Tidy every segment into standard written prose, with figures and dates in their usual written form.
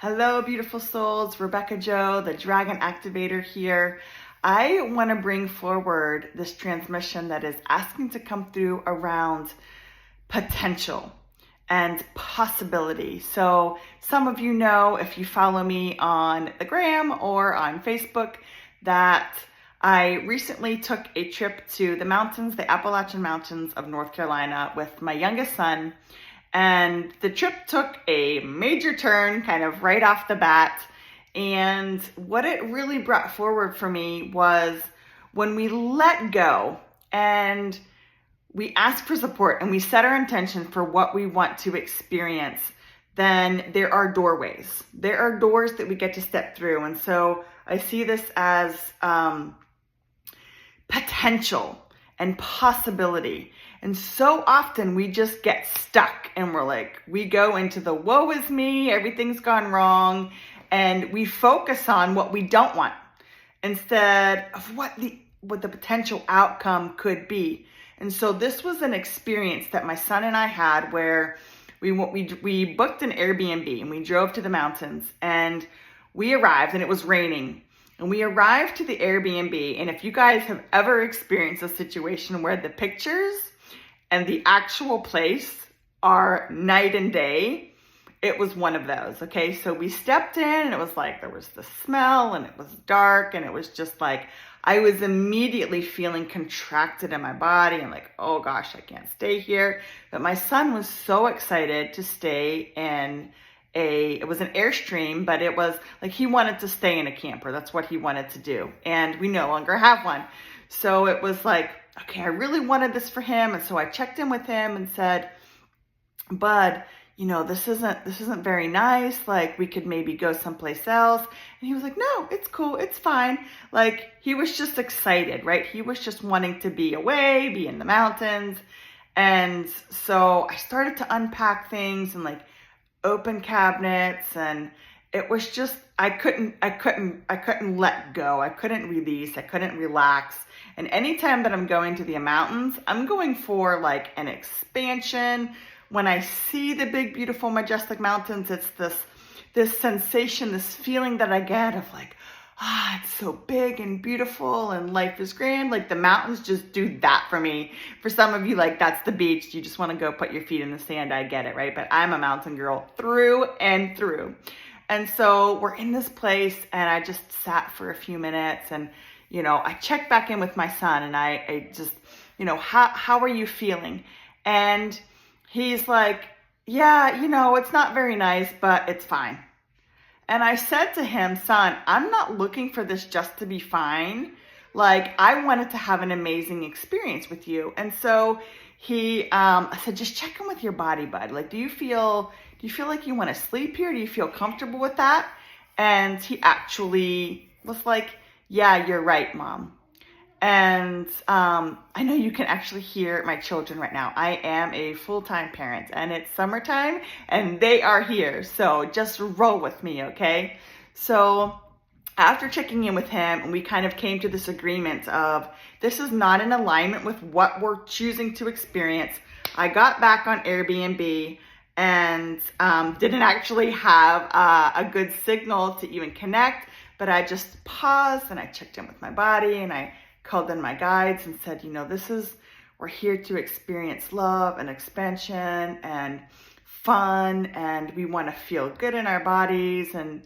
Hello, beautiful souls. Rebecca Joe, the Dragon Activator here. I want to bring forward this transmission that is asking to come through around potential and possibility. So some of you know, if you follow me on the gram or on Facebook, that I recently took a trip to the mountains, the Appalachian Mountains of North Carolina with my youngest son. And the trip took a major turn kind of right off the bat. And what it really brought forward for me was when we let go and we ask for support and we set our intention for what we want to experience, then there are doorways. There are doors that we get to step through. And so I see this as potential and possibility. And so often we just get stuck and we're like, we go into the woe is me, everything's gone wrong. And we focus on what we don't want instead of what the potential outcome could be. And so this was an experience that my son and I had where we booked an Airbnb and we drove to the mountains and we arrived and it was raining. And we arrived to the Airbnb, and if you guys have ever experienced a situation where the pictures and the actual place are night and day, it was one of those, okay? So we stepped in, and it was like there was the smell, and it was dark, and it was just like I was immediately feeling contracted in my body. I'm like, oh gosh, I can't stay here. But my son was so excited to stay in it was an Airstream, but it was like he wanted to stay in a camper. That's what he wanted to do. And we no longer have one. So it was like, okay, I really wanted this for him. And so I checked in with him and said, Bud, this isn't very nice. Like we could maybe go someplace else. And he was like, no, it's cool. It's fine. Like he was just excited, right? He was just wanting to be away, be in the mountains. And so I started to unpack things and like open cabinets, and it was just I couldn't let go. I couldn't release. I couldn't relax. And anytime that I'm going to the mountains, I'm going for like an expansion. When I see the big, beautiful, majestic mountains, it's this sensation, this feeling that I get of like, it's so big and beautiful and life is grand. Like the mountains just do that for me. For some of you, like that's the beach. You just want to go put your feet in the sand. I get it, right? But I'm a mountain girl through and through. And so we're in this place and I just sat for a few minutes and, I checked back in with my son and I just, how are you feeling? And he's like, yeah, it's not very nice, but it's fine. And I said to him, son, I'm not looking for this just to be fine. Like I wanted to have an amazing experience with you. And so I said, just check in with your body, bud. Like, do you feel like you want to sleep here? Do you feel comfortable with that? And he actually was like, yeah, you're right, Mom. And I know you can actually hear my children right now. I am a full-time parent and it's summertime and they are here. So just roll with me, okay? So after checking in with him, and we kind of came to this agreement of this is not in alignment with what we're choosing to experience. I got back on Airbnb and didn't actually have a good signal to even connect, but I just paused and I checked in with my body and I called in my guides and said, we're here to experience love and expansion and fun, and we want to feel good in our bodies and .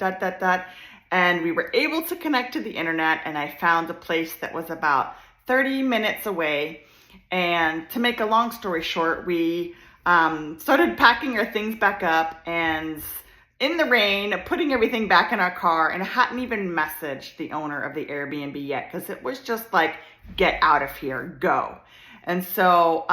And we were able to connect to the internet, and I found a place that was about 30 minutes away. And to make a long story short, we started packing our things back up and in the rain, putting everything back in our car, and I hadn't even messaged the owner of the Airbnb yet because it was just like, get out of here, go. And so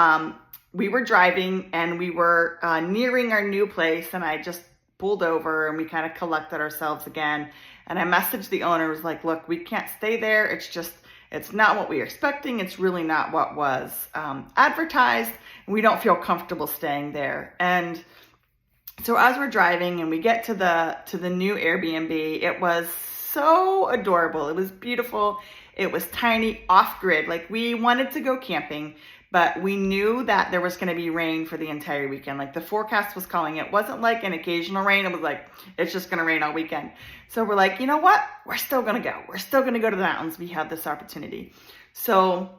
we were driving and we were nearing our new place, and I just pulled over and we kind of collected ourselves again. And I messaged the owner, was like, look, we can't stay there. It's not what we were expecting. It's really not what was advertised. And we don't feel comfortable staying there. And so as we're driving and we get to the new Airbnb, it was so adorable. It was beautiful. It was tiny, off-grid. Like we wanted to go camping, but we knew that there was going to be rain for the entire weekend. Like the forecast was calling it. It wasn't like an occasional rain. It was like, it's just going to rain all weekend. So we're like, you know what? We're still going to go. We're still going to go to the mountains. We have this opportunity. So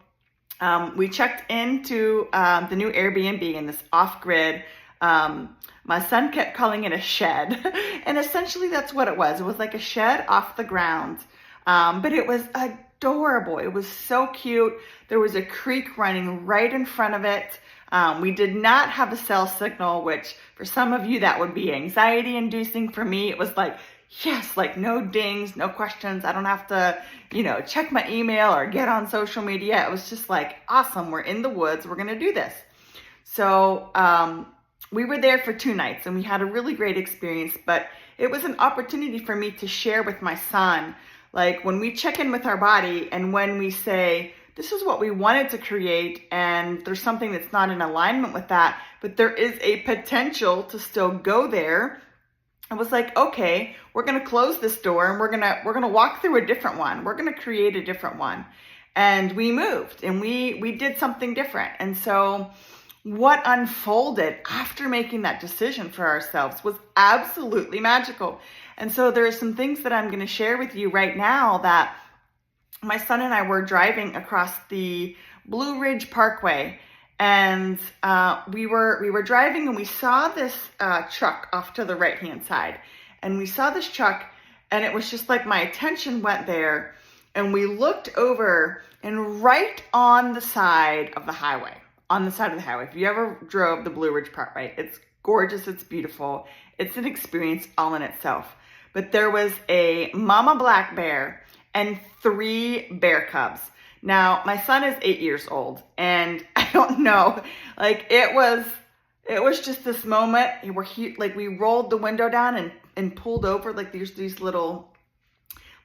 we checked into the new Airbnb in this off-grid. My son kept calling it a shed. And essentially that's what it was. It was like a shed off the ground. But it was adorable. It was so cute. There was a creek running right in front of it. We did not have a cell signal, which for some of you that would be anxiety inducing. For me, it was like, yes, like no dings, no questions. I don't have to, check my email or get on social media. It was just like, awesome. We're in the woods. We're going to do this. So, we were there for 2 nights and we had a really great experience, but it was an opportunity for me to share with my son. Like when we check in with our body and when we say, this is what we wanted to create and there's something that's not in alignment with that, but there is a potential to still go there. I was like, okay, we're going to close this door and we're going to walk through a different one. We're going to create a different one. And we moved and we did something different. And so what unfolded after making that decision for ourselves was absolutely magical. And so there are some things that I'm going to share with you right now that my son and I were driving across the Blue Ridge Parkway, and we were driving and we saw this truck off to the right-hand side. And we saw this truck and it was just like my attention went there and we looked over and right on the side of the highway, if you ever drove the Blue Ridge Parkway, it's gorgeous, it's beautiful, it's an experience all in itself. But there was a mama black bear and 3 bear cubs. Now, my son is 8 years old, and I don't know, like it was just this moment where we rolled the window down and pulled over, like there's these little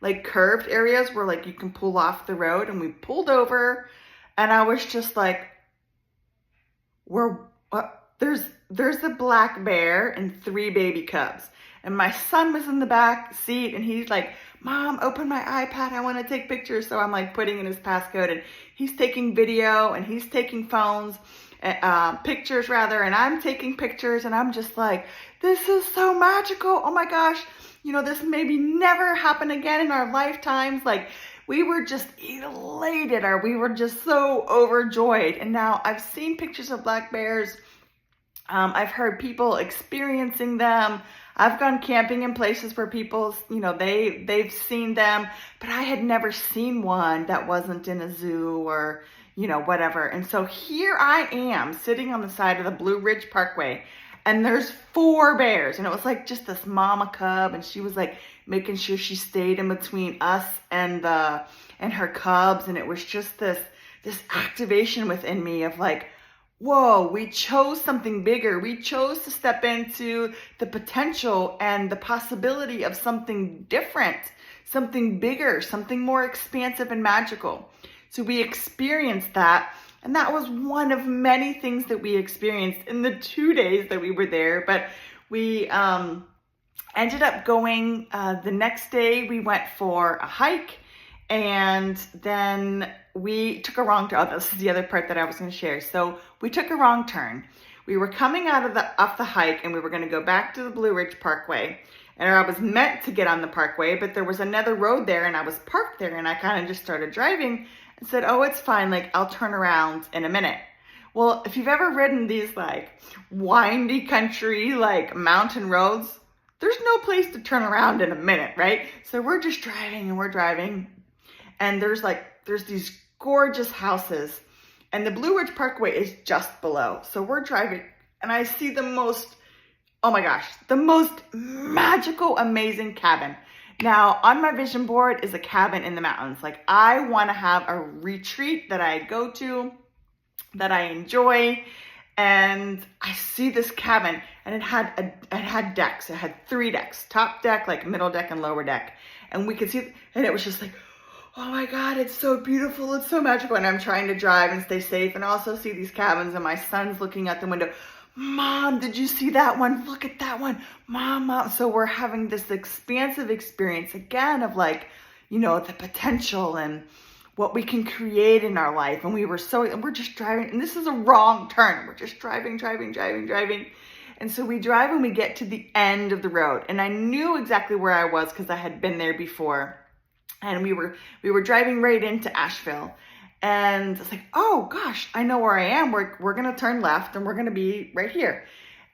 like curved areas where like you can pull off the road, and we pulled over, and I was just like, there's a black bear and 3 baby cubs. And my son was in the back seat and he's like, Mom, open my iPad. I want to take pictures. So I'm like putting in his passcode and he's taking video and he's taking pictures rather. And I'm taking pictures and I'm just like, this is so magical. Oh my gosh. This maybe never happen again in our lifetimes. Like we were just elated or we were just so overjoyed. And now I've seen pictures of black bears. I've heard people experiencing them. I've gone camping in places where people, they've seen them, but I had never seen one that wasn't in a zoo or, whatever. And so here I am sitting on the side of the Blue Ridge Parkway and there's 4 bears. And it was like just this mama cub. And she was like making sure she stayed in between us and her cubs. And it was just this activation within me of like, whoa, we chose something bigger. We chose to step into the potential and the possibility of something different, something bigger, something more expansive and magical. So we experienced that. And that was one of many things that we experienced in the 2 days that we were there. But we ended up going the next day. We went for a hike. And then we took a wrong turn. Oh, this is the other part that I was going to share. So we took a wrong turn. We were coming off the hike and we were going to go back to the Blue Ridge Parkway. And I was meant to get on the parkway, but there was another road there and I was parked there and I kind of just started driving and said, oh, it's fine. Like I'll turn around in a minute. Well, if you've ever ridden these like windy country, like mountain roads, there's no place to turn around in a minute, right? So we're just driving and we're driving. And there's these gorgeous houses and the Blue Ridge Parkway is just below. So we're driving and I see the most magical, amazing cabin. Now on my vision board is a cabin in the mountains. Like I want to have a retreat that I go to, that I enjoy. And I see this cabin and it had decks. It had 3 decks, top deck, like middle deck and lower deck. And we could see, and it was just like, oh my God, it's so beautiful. It's so magical. And I'm trying to drive and stay safe and also see these cabins. And my son's looking out the window. Mom, did you see that one? Look at that one. Mom. So we're having this expansive experience again of like, the potential and what we can create in our life. And we're just driving, and this is a wrong turn. We're just driving. And so we drive and we get to the end of the road. And I knew exactly where I was because I had been there before. And we were driving right into Asheville. And it's like, oh gosh, I know where I am. We're going to turn left and we're going to be right here.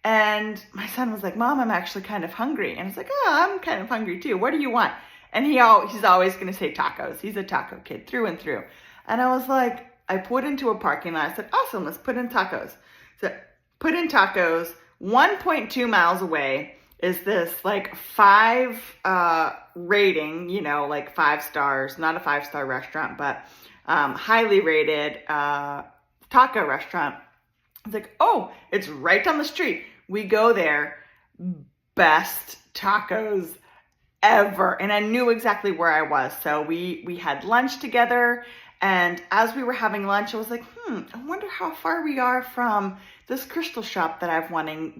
And my son was like, Mom, I'm actually kind of hungry. And I was like, oh, I'm kind of hungry too. What do you want? And he's always going to say tacos. He's a taco kid through and through. And I was like, I put into a parking lot. I said, awesome, let's put in tacos. So put in tacos. 1.2 miles away is this like 5 rating, like 5 stars, not a 5-star restaurant, but highly rated taco restaurant. It's like, oh, it's right down the street. We go there, best tacos ever. And I knew exactly where I was. So we had lunch together. And as we were having lunch, I was like, I wonder how far we are from this crystal shop that I've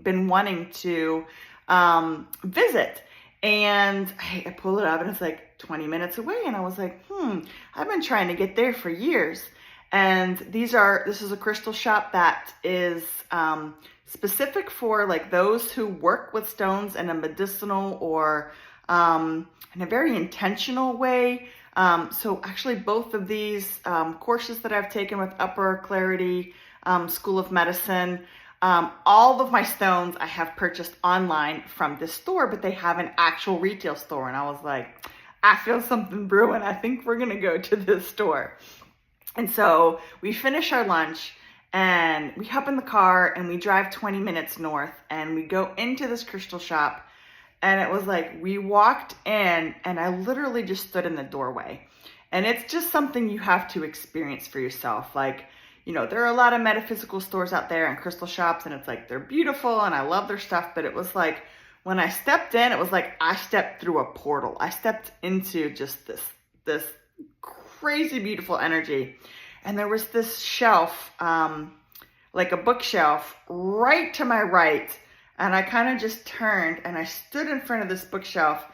been wanting to visit. And I pull it up and it's like 20 minutes away. And I was like, I've been trying to get there for years. And this is a crystal shop that is specific for like those who work with stones in a medicinal or in a very intentional way. So actually both of these courses that I've taken with Upper Clarity School of Medicine, all of my stones I have purchased online from this store, but they have an actual retail store. And I was like, I feel something brewing. I think we're going to go to this store. And so we finish our lunch and we hop in the car and we drive 20 minutes north and we go into this crystal shop. And it was like, we walked in and I literally just stood in the doorway. And it's just something you have to experience for yourself. Like, there are a lot of metaphysical stores out there and crystal shops, and it's like, they're beautiful and I love their stuff. But it was like, when I stepped in, it was like I stepped through a portal. I stepped into just this crazy beautiful energy. And there was this shelf, like a bookshelf right to my right. And I kind of just turned and I stood in front of this bookshelf,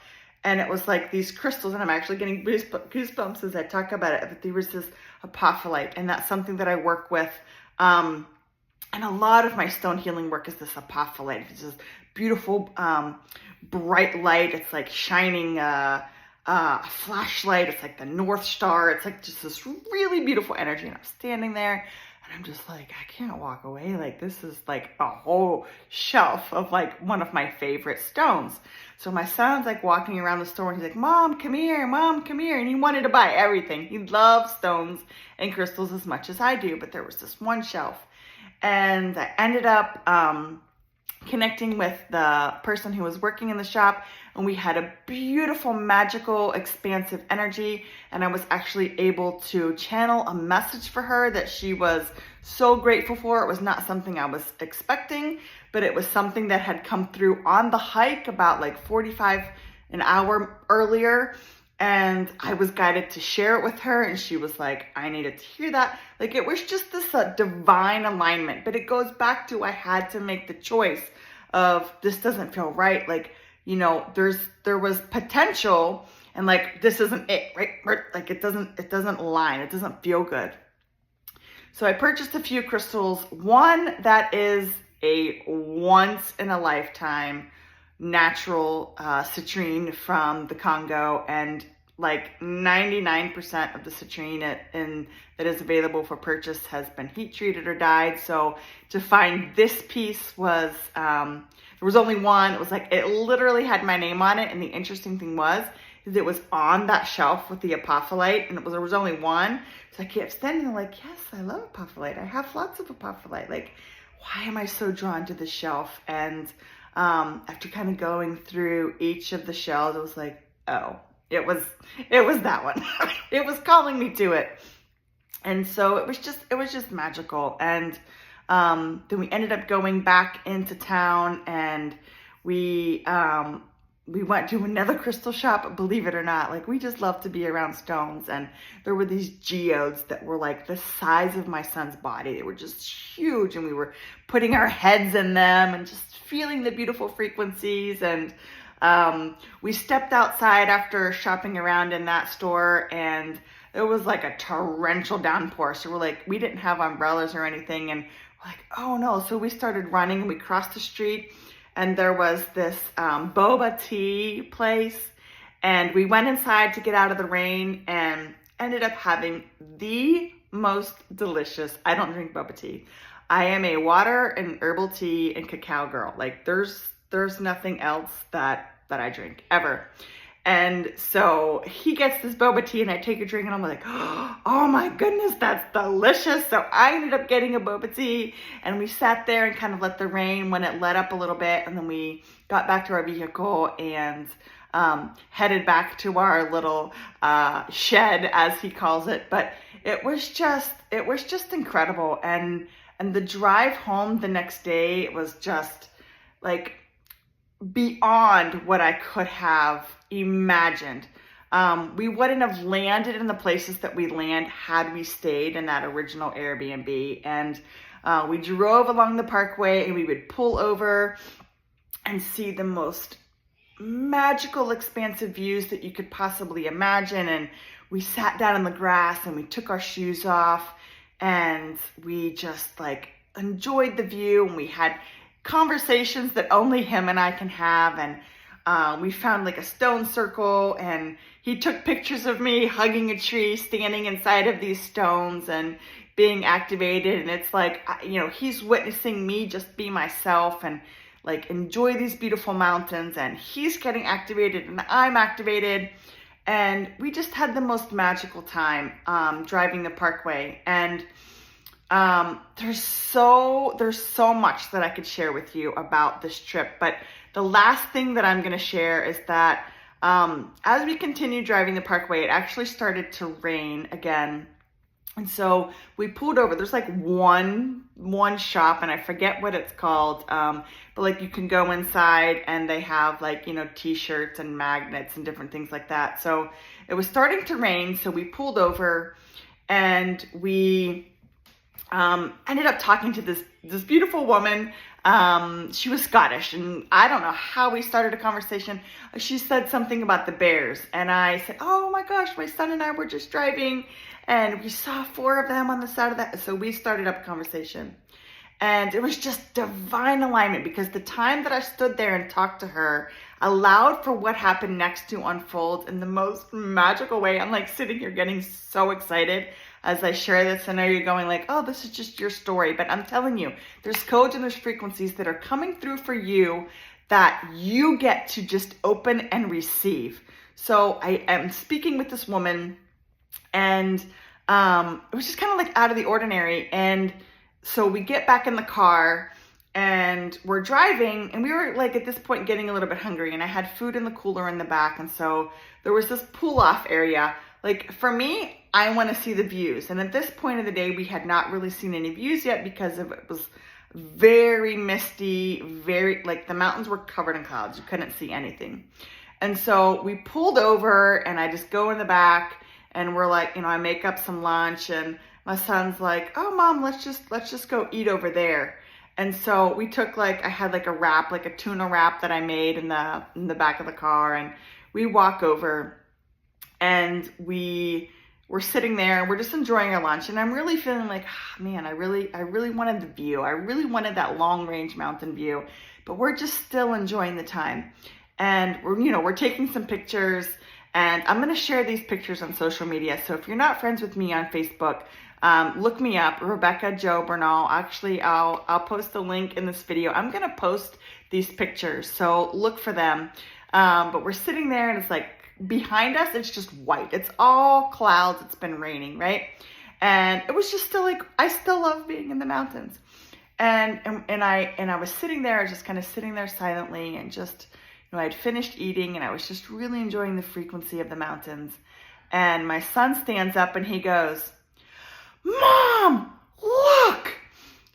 and it was like these crystals, and I'm actually getting goosebumps as I talk about it. But there was this apophyllite, and that's something that I work with. And a lot of my stone healing work is this apophyllite. It's this beautiful, bright light. It's like shining a flashlight. It's like the North Star. It's like just this really beautiful energy. And I'm standing there and I'm just like, I can't walk away. Like, this is like a whole shelf of like one of my favorite stones. So my son's like walking around the store and he's like, Mom, come here. And he wanted to buy everything. He loves stones and crystals as much as I do. But there was this one shelf, and I ended up connecting with the person who was working in the shop, and we had a beautiful, magical, expansive energy. And I was actually able to channel a message for her that she was so grateful for. It was not something I was expecting, but it was something that had come through on the hike about like 45 an hour earlier. And I was guided to share it with her, and she was like, I needed to hear that. Like, it was just this divine alignment. But it goes back to, I had to make the choice of, this doesn't feel right. Like, there was potential, and like, this isn't it, right? Like, it doesn't align. It doesn't feel good. So I purchased a few crystals. One that is a once in a lifetime natural citrine from the Congo, and like 99% of the citrine that is available for purchase has been heat treated or dyed. So to find this piece was, there was only one. It was like, it literally had my name on it. And the interesting thing is it was on that shelf with the apophyllite, and there was only one. So I kept standing there like, yes, I love apophyllite. I have lots of apophyllite. Like, why am I so drawn to this shelf? And after kind of going through each of the shells, it was like, oh, it was that one. It was calling me to it. And so it was just magical. And then we ended up going back into town, and we went to another crystal shop. Believe it or not, like, we just love to be around stones. And there were these geodes that were like the size of my son's body. They were just huge, and we were putting our heads in them and just feeling the beautiful frequencies. And we stepped outside after shopping around in that store, and it was like a torrential downpour. So we didn't have umbrellas or anything. And we're like, oh no. So we started running and we crossed the street and there was this boba tea place. And we went inside to get out of the rain and ended up having the most delicious, I don't drink boba tea. I am a water and herbal tea and cacao girl. Like there's nothing else that I drink ever. And so he gets this boba tea and I take a drink and I'm like, oh my goodness, that's delicious. So I ended up getting a boba tea and we sat there and kind of let the rain when it let up a little bit. And then we got back to our vehicle and headed back to our little shed, as he calls it. But it was just incredible. And the drive home the next day was just like beyond what I could have imagined. We wouldn't have landed in the places that we land had we stayed in that original Airbnb. And we drove along the parkway and we would pull over and see the most magical, expansive views that you could possibly imagine. And we sat down in the grass and we took our shoes off and we just like enjoyed the view, and we had conversations that only him and I can have. And we found like a stone circle and he took pictures of me hugging a tree, standing inside of these stones and being activated. And it's like, he's witnessing me just be myself and like enjoy these beautiful mountains, and he's getting activated and I'm activated. And we just had the most magical time driving the parkway. And there's so much that I could share with you about this trip. But the last thing that I'm going to share is that as we continued driving the parkway, it actually started to rain again. And so we pulled over. There's like one shop, and I forget what it's called. But like you can go inside and they have like, t-shirts and magnets and different things like that. So it was starting to rain. So we pulled over and we ended up talking to this beautiful woman. She was Scottish, and I don't know how we started a conversation. She said something about the bears, and I said, oh my gosh, my son and I were just driving and we saw 4 of them on the side of that. So we started up a conversation, and it was just divine alignment, because the time that I stood there and talked to her allowed for what happened next to unfold in the most magical way. I'm like sitting here getting so excited as I share this. I know you're going like, oh, this is just your story. But I'm telling you, there's codes and there's frequencies that are coming through for you that you get to just open and receive. So I am speaking with this woman, and it was just kind of like out of the ordinary. And so we get back in the car and we're driving, and we were like at this point getting a little bit hungry, and I had food in the cooler in the back. And so there was this pull off area. Like for me, I want to see the views. And at this point of the day, we had not really seen any views yet because it was very misty, like the mountains were covered in clouds. You couldn't see anything. And so we pulled over, and I just go in the back, and we're like, I make up some lunch, and my son's like, oh mom, let's just go eat over there. And so we took I had like a wrap, like a tuna wrap that I made in the back of the car, and we walk over and we're sitting there and we're just enjoying our lunch. And I'm really feeling like, man, I really wanted the view. I really wanted that long range mountain view, but we're just still enjoying the time. And we're taking some pictures, and I'm going to share these pictures on social media. So if you're not friends with me on Facebook, look me up, Rebecca Jo Bernal. Actually, I'll post the link in this video. I'm going to post these pictures, so look for them. But we're sitting there, and it's like behind us, it's just white. It's all clouds. It's been raining, right? And it was just still like, I still love being in the mountains. And I was sitting there, just kind of sitting there silently, and just, I'd finished eating, and I was just really enjoying the frequency of the mountains. And my son stands up and he goes, Mom, look,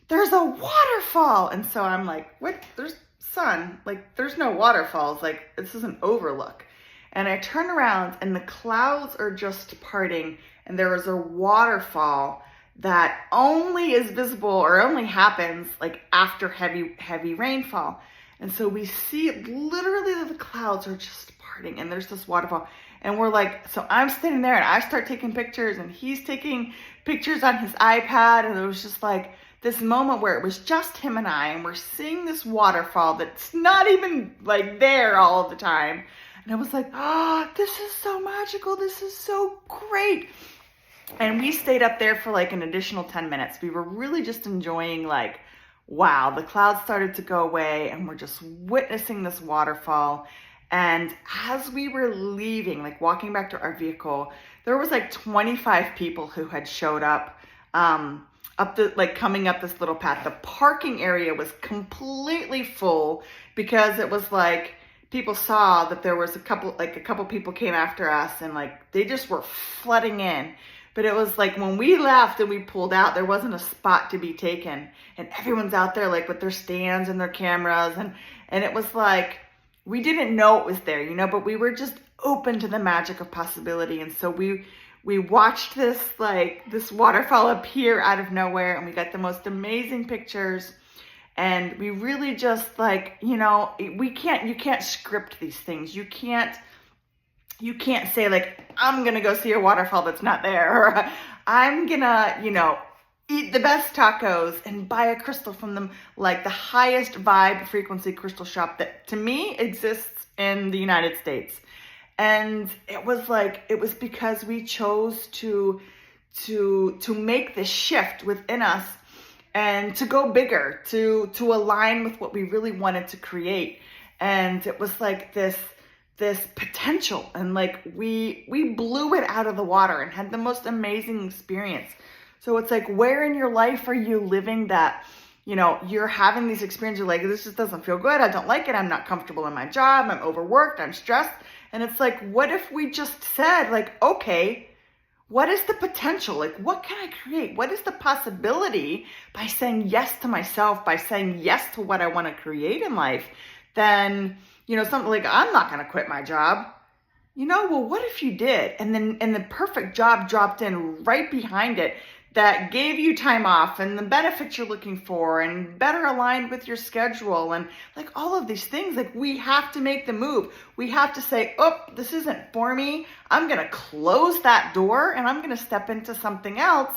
there's a waterfall. And so I'm like, what? There's no waterfalls. Like, this is an overlook. And I turn around, and the clouds are just parting, and there is a waterfall that only is visible or only happens like after heavy rainfall. And so we see literally the clouds are just parting. parting and there's this waterfall. And we're like, so I'm standing there and I start taking pictures and he's taking pictures on his iPad. And it was just like this moment where it was just him and I, and we're seeing this waterfall that's not even like there all of the time. And I was like, oh, this is so magical. This is so great. And we stayed up there for like an additional 10 minutes. We were really just enjoying like, wow, the clouds started to go away and we're just witnessing this waterfall. And as we were leaving, like walking back to our vehicle, there was like 25 people who had showed up, coming up this little path. The parking area was completely full because it was like, people saw that there was a couple people came after us and like, they just were flooding in. But it was like when we left and we pulled out, there wasn't a spot to be taken. And everyone's out there like with their stands and their cameras. And it was like, we didn't know it was there, you know, but we were just open to the magic of possibility. And so we watched this waterfall appear out of nowhere, and we got the most amazing pictures. And we really just like, you know, you can't script these things. You can't say like, I'm going to go see a waterfall that's not there, or I'm going to, you know, eat the best tacos and buy a crystal from them, like the highest vibe frequency crystal shop that to me exists in the United States. And it was because we chose to make this shift within us and to go bigger, to align with what we really wanted to create. And it was like this potential, and like we blew it out of the water and had the most amazing experience. So it's like, where in your life are you living that, you know, you're having these experiences, you're like, this just doesn't feel good, I don't like it, I'm not comfortable in my job, I'm overworked, I'm stressed. And it's like, what if we just said like, okay, what is the potential? Like, what can I create? What is the possibility by saying yes to myself, by saying yes to what I want to create in life? Then, you know, something like, I'm not going to quit my job. You know, well, what if you did? And the perfect job dropped in right behind it that gave you time off and the benefits you're looking for and better aligned with your schedule and like all of these things. Like, we have to make the move. We have to say, oh, this isn't for me. I'm going to close that door and I'm going to step into something else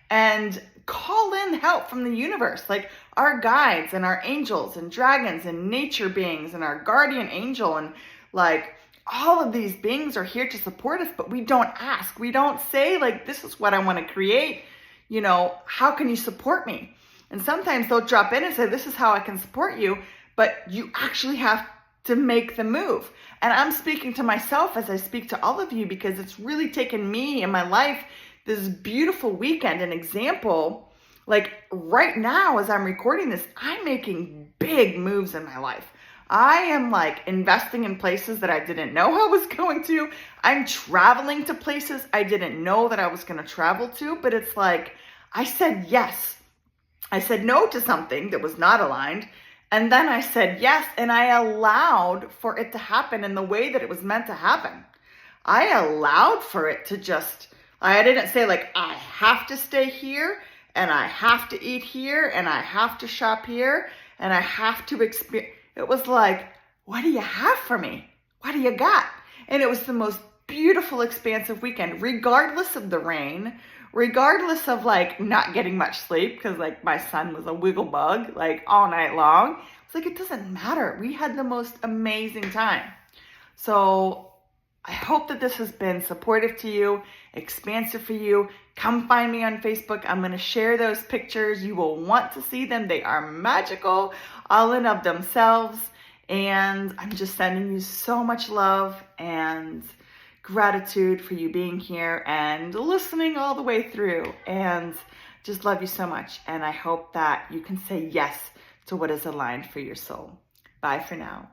and call in help from the universe, like our guides and our angels and dragons and nature beings and our guardian angel. And like, all of these beings are here to support us, but we don't ask. We don't say like, this is what I want to create. You know, how can you support me? And sometimes they'll drop in and say, this is how I can support you, but you actually have to make the move. And I'm speaking to myself as I speak to all of you, because it's really taken me in my life this beautiful weekend, an example. Like right now, as I'm recording this, I'm making big moves in my life. I am like investing in places that I didn't know I was going to. I'm traveling to places I didn't know that I was going to travel to. But it's like, I said yes. I said no to something that was not aligned. And then I said yes. And I allowed for it to happen in the way that it was meant to happen. I allowed for it to just, I didn't say like, I have to stay here and I have to eat here and I have to shop here and I have to experience. It was like, what do you have for me? What do you got? And it was the most beautiful, expansive weekend, regardless of the rain, regardless of like not getting much sleep, because like my son was a wiggle bug like all night long. It's like, it doesn't matter. We had the most amazing time. So I hope that this has been supportive to you, expansive for you. Come find me on Facebook. I'm going to share those pictures. You will want to see them. They are magical, all in of themselves. And I'm just sending you so much love and gratitude for you being here and listening all the way through. And just love you so much. And I hope that you can say yes to what is aligned for your soul. Bye for now.